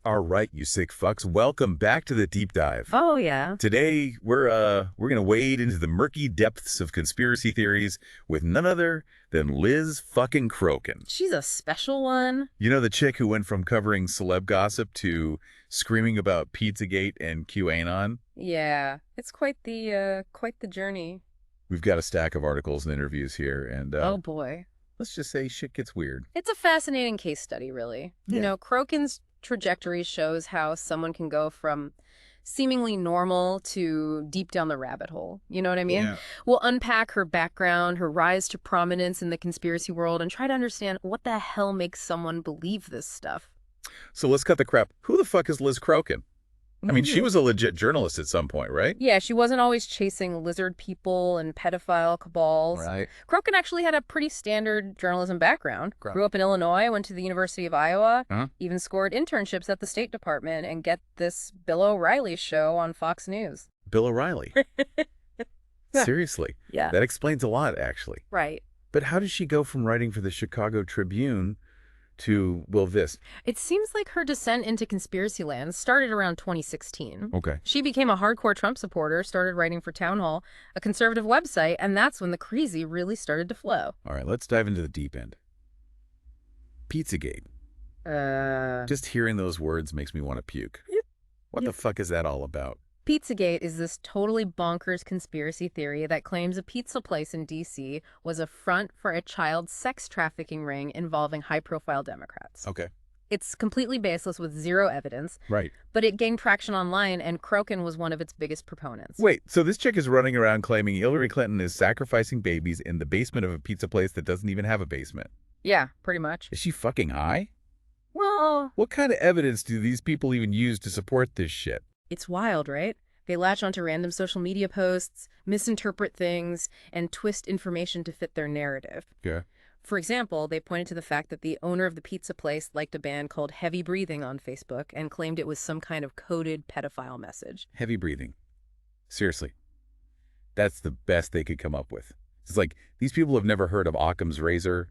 All right, you sick fucks, welcome back to the deep dive. Oh, yeah. Today, we're gonna wade into the murky depths of conspiracy theories with none other than Liz fucking Crokin. She's a special one. You know, the chick who went from covering celeb gossip to screaming about Pizzagate and QAnon? Yeah, it's quite the journey. We've got a stack of articles and interviews here, and Oh boy. let's just say shit gets weird. It's a fascinating case study, really. Yeah. You know, Crokin's trajectory shows how someone can go from seemingly normal to deep down the rabbit hole. You know what I mean? Yeah. We'll unpack her background, her rise to prominence in the conspiracy world, and try to understand what the hell makes someone believe this stuff. So let's cut the crap. Who the fuck is Liz Crokin? I mean, she was a legit journalist at some point, right? Yeah, she wasn't always chasing lizard people and pedophile cabals. Right. Crokin actually had a pretty standard journalism background. Right. Grew up in Illinois, went to the University of Iowa, Uh-huh. even scored internships at the State Department, and get this Bill O'Reilly show on Fox News. Bill O'Reilly. Seriously. Yeah. That explains a lot, actually. Right. But how did she go from writing for the Chicago Tribune to, well, this? It seems like her descent into conspiracy land started around 2016. Okay. She became a hardcore Trump supporter, started writing for Town Hall, a conservative website, and that's when the crazy really started to flow. All right, let's dive into the deep end. Pizzagate. Just hearing those words makes me want to puke. What the fuck is that all about? Pizzagate is this totally bonkers conspiracy theory that claims a pizza place in D.C. was a front for a child sex trafficking ring involving high-profile Democrats. Okay. It's completely baseless with zero evidence, Right. but it gained traction online, and Crokin was one of its biggest proponents. Wait, so this chick is running around claiming Hillary Clinton is sacrificing babies in the basement of a pizza place that doesn't even have a basement. Yeah, pretty much. Is she fucking high? Well, What kind of evidence do these people even use to support this shit? it's wild, right? They latch onto random social media posts, misinterpret things, and twist information to fit their narrative. Yeah. For example, they pointed to the fact that the owner of the pizza place liked a band called Heavy Breathing on Facebook and claimed it was some kind of coded pedophile message. Heavy breathing. Seriously. That's the best they could come up with. It's like, these people have never heard of Occam's razor.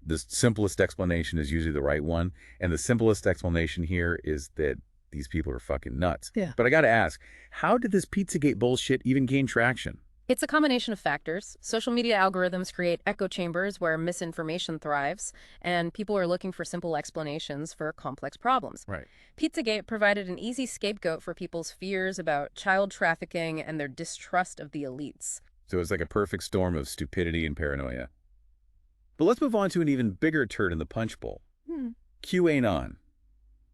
The simplest explanation is usually the right one. And the simplest explanation here is that these people are fucking nuts. Yeah. But I gotta ask, how did this Pizzagate bullshit even gain traction? It's a combination of factors. Social media algorithms create echo chambers where misinformation thrives, and people are looking for simple explanations for complex problems. Right. Pizzagate provided an easy scapegoat for people's fears about child trafficking and their distrust of the elites. So it's like a perfect storm of stupidity and paranoia. But let's move on to an even bigger turd in the punch bowl. QAnon.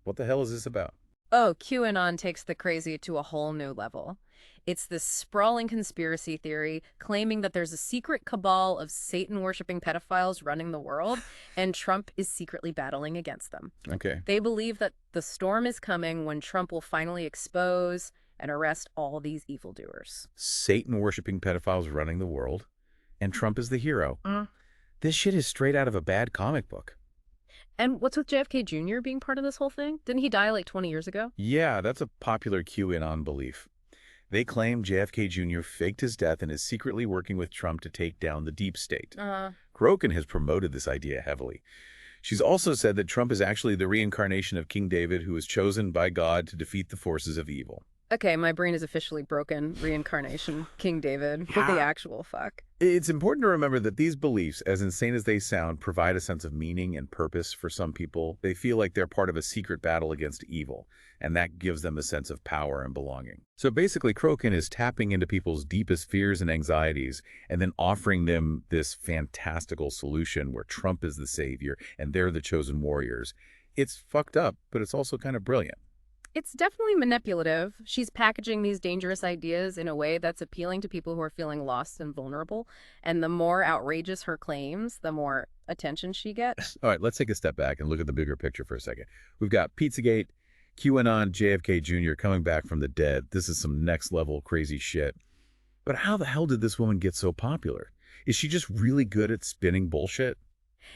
What the hell is this about? Oh, QAnon takes the crazy to a whole new level. It's this sprawling conspiracy theory claiming that there's a secret cabal of Satan-worshipping pedophiles running the world, and Trump is secretly battling against them. Okay. They believe that the storm is coming when Trump will finally expose and arrest all these evildoers. Satan-worshipping pedophiles running the world, and Trump is the hero. This shit is straight out of a bad comic book. And what's with JFK Jr. being part of this whole thing? Didn't he die like 20 years ago? Yeah, that's a popular QAnon belief. They claim JFK Jr. faked his death and is secretly working with Trump to take down the deep state. Crokin has promoted this idea heavily. She's also said that Trump is actually the reincarnation of King David, who was chosen by God to defeat the forces of evil. Okay, my brain is officially broken. Reincarnation, King David. What the actual fuck? It's important to remember that these beliefs, as insane as they sound, provide a sense of meaning and purpose for some people. They feel like they're part of a secret battle against evil, and that gives them a sense of power and belonging. So basically, Crokin is tapping into people's deepest fears and anxieties and then offering them this fantastical solution where Trump is the savior and they're the chosen warriors. It's fucked up, but it's also kind of brilliant. It's definitely manipulative. She's packaging these dangerous ideas in a way that's appealing to people who are feeling lost and vulnerable. And the more outrageous her claims, the more attention she gets. All right, let's take a step back and look at the bigger picture for a second. We've got Pizzagate, QAnon, JFK Jr. coming back from the dead. This is some next-level crazy shit. But how the hell did this woman get so popular? Is she just really good at spinning bullshit?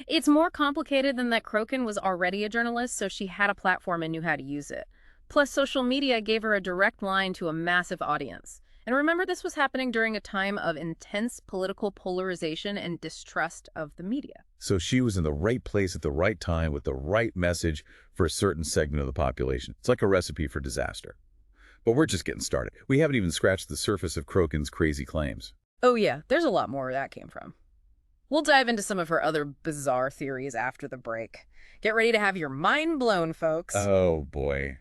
It's more complicated than that. Crokin was already a journalist, so she had a platform and knew how to use it. Plus, social media gave her a direct line to a massive audience. And remember, this was happening during a time of intense political polarization and distrust of the media. So she was in the right place at the right time with the right message for a certain segment of the population. It's like a recipe for disaster. But we're just getting started. We haven't even scratched the surface of Crokin's crazy claims. Oh yeah, there's a lot more where that came from. We'll dive into some of her other bizarre theories after the break. Get ready to have your mind blown, folks. Oh, boy.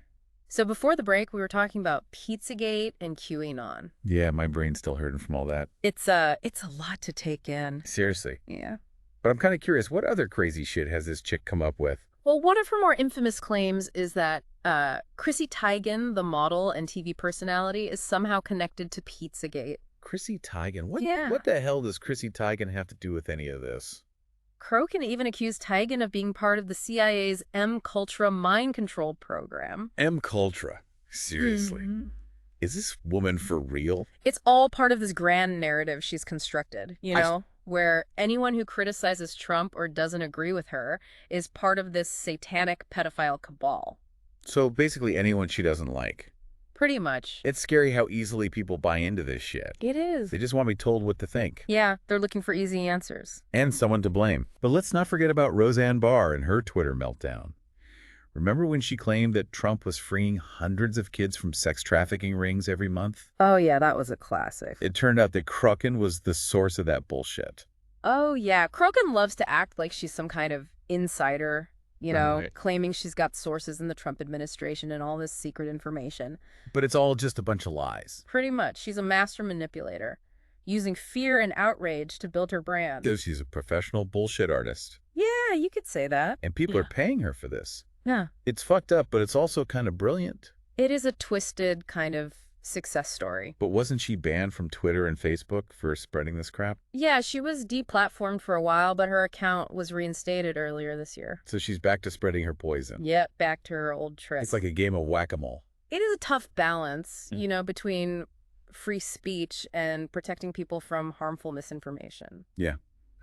So before the break, we were talking about Pizzagate and QAnon. Yeah, my brain's still hurting from all that. It's a lot to take in. Seriously. Yeah. But I'm kind of curious, what other crazy shit has this chick come up with? Well, one of her more infamous claims is that Chrissy Teigen, the model and TV personality, is somehow connected to Pizzagate. Chrissy Teigen? Yeah. What the hell does Chrissy Teigen have to do with any of this? Crokin even accused Teigen of being part of the CIA's M-Cultra mind control program. M-Cultra? Seriously? Mhm. Is this woman for real? It's all part of this grand narrative she's constructed, where anyone who criticizes Trump or doesn't agree with her is part of this satanic pedophile cabal. So basically anyone she doesn't like. Pretty much. It's scary how easily people buy into this shit. It is. They just want to be told what to think. Yeah, they're looking for easy answers. And someone to blame. But let's not forget about Roseanne Barr and her Twitter meltdown. Remember when she claimed that Trump was freeing hundreds of kids from sex trafficking rings every month? Oh, yeah, that was a classic. It turned out that Crokin was the source of that bullshit. Oh, yeah. Crokin loves to act like she's some kind of insider, Right. claiming she's got sources in the Trump administration and all this secret information. But it's all just a bunch of lies. Pretty much. She's a master manipulator, using fear and outrage to build her brand. Because she's a professional bullshit artist. Yeah, you could say that. And people are paying her for this. Yeah. It's fucked up, but it's also kind of brilliant. It is a twisted kind of success story. But wasn't she banned from Twitter and Facebook for spreading this crap? Yeah, she was deplatformed for a while, but her account was reinstated earlier this year. So she's back to spreading her poison. Yep, back to her old tricks. It's like a game of whack-a-mole. It is a tough balance, between free speech and protecting people from harmful misinformation. Yeah,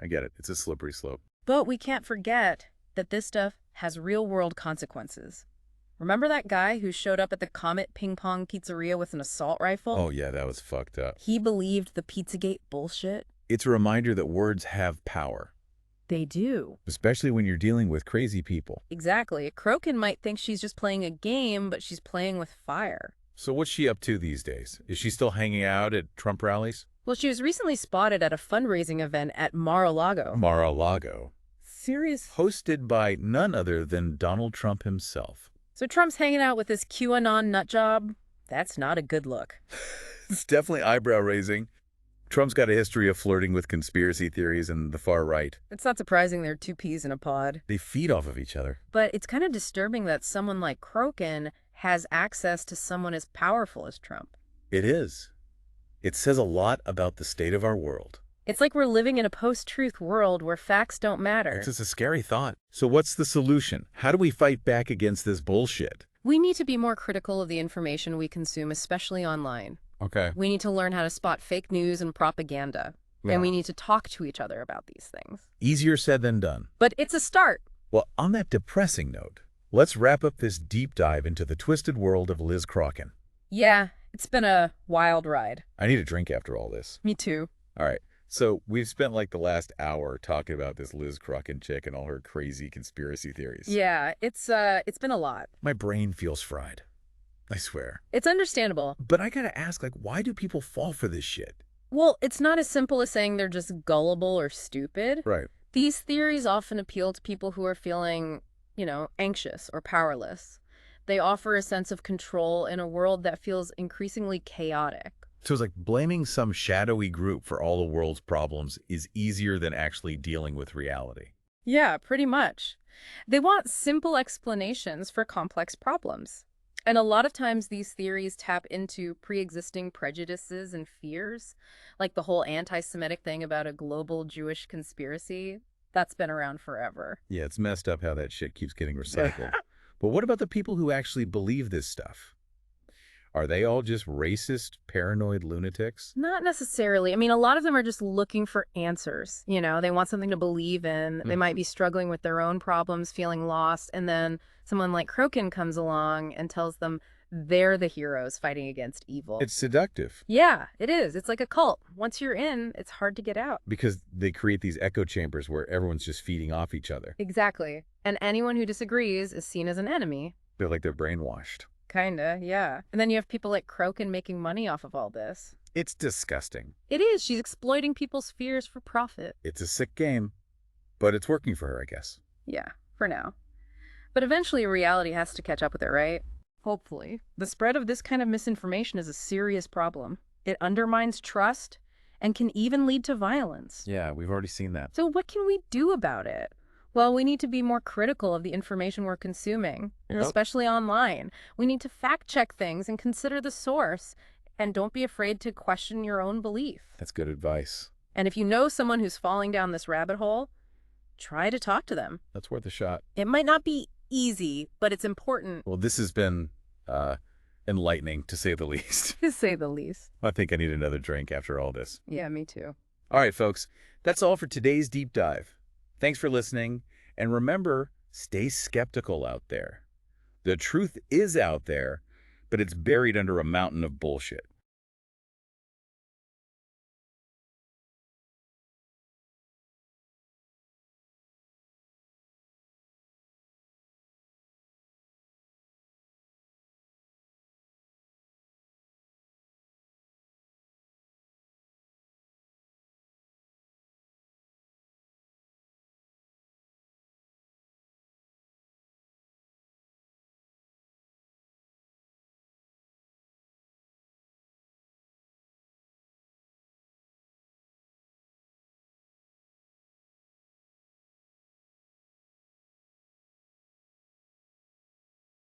I get it. It's a slippery slope. But we can't forget that this stuff has real-world consequences. Remember that guy who showed up at the Comet Ping Pong Pizzeria with an assault rifle? Oh, yeah, that was fucked up. He believed the Pizzagate bullshit? It's a reminder that words have power. They do. Especially when you're dealing with crazy people. Exactly. Crokin might think she's just playing a game, but she's playing with fire. So what's she up to these days? Is she still hanging out at Trump rallies? Well, she was recently spotted at a fundraising event at Mar-a-Lago. Mar-a-Lago. Serious? Hosted by none other than Donald Trump himself. So Trump's hanging out with this QAnon nutjob? That's not a good look. It's definitely eyebrow-raising. Trump's got a history of flirting with conspiracy theories and the far right. It's not surprising they're two peas in a pod. They feed off of each other. But it's kind of disturbing that someone like Crokin has access to someone as powerful as Trump. It is. It says a lot about the state of our world. It's like we're living in a post-truth world where facts don't matter. It's just a scary thought. So what's the solution? How do we fight back against this bullshit? We need to be more critical of the information we consume, especially online. Okay. We need to learn how to spot fake news and propaganda. Yeah. And we need to talk to each other about these things. Easier said than done. But it's a start. Well, on that depressing note, let's wrap up this deep dive into the twisted world of Liz Crokin. Yeah, it's been a wild ride. I need a drink after all this. Me too. All right. So we've spent like the last hour talking about this Liz Crokin chick and all her crazy conspiracy theories. Yeah, it's been a lot. My brain feels fried. I swear. It's understandable. But I gotta ask, why do people fall for this shit? Well, it's not as simple as saying they're just gullible or stupid. Right. These theories often appeal to people who are feeling, anxious or powerless. They offer a sense of control in a world that feels increasingly chaotic. So it's like blaming some shadowy group for all the world's problems is easier than actually dealing with reality. Yeah, pretty much. They want simple explanations for complex problems. And a lot of times these theories tap into pre-existing prejudices and fears, like the whole anti-Semitic thing about a global Jewish conspiracy. That's been around forever. Yeah, it's messed up how that shit keeps getting recycled. But what about the people who actually believe this stuff? Are they all just racist, paranoid lunatics? Not necessarily. I mean, a lot of them are just looking for answers. They want something to believe in. They might be struggling with their own problems, feeling lost, and then someone like Crokin comes along and tells them They're the heroes fighting against evil. It's seductive Yeah, it is. It's like a cult. Once you're in, it's hard to get out. because they create these echo chambers where everyone's just feeding off each other. Exactly. And anyone who disagrees is seen as an enemy. They're brainwashed. Kinda, yeah. And then you have people like Crokin making money off of all this. It's disgusting. It is. She's exploiting people's fears for profit. It's a sick game, but it's working for her, I guess. Yeah, for now. But eventually reality has to catch up with it, right? Hopefully. The spread of this kind of misinformation is a serious problem. It undermines trust and can even lead to violence. Yeah, we've already seen that. So what can we do about it? Well, we need to be more critical of the information we're consuming, especially online. We need to fact check things and consider the source. And don't be afraid to question your own belief. That's good advice. And if you know someone who's falling down this rabbit hole, try to talk to them. That's worth a shot. It might not be easy, but it's important. Well, this has been enlightening, to say the least. To say the least. I think I need another drink after all this. Yeah, me too. All right, folks, that's all for today's deep dive. Thanks for listening, and remember, stay skeptical out there. The truth is out there, but it's buried under a mountain of bullshit.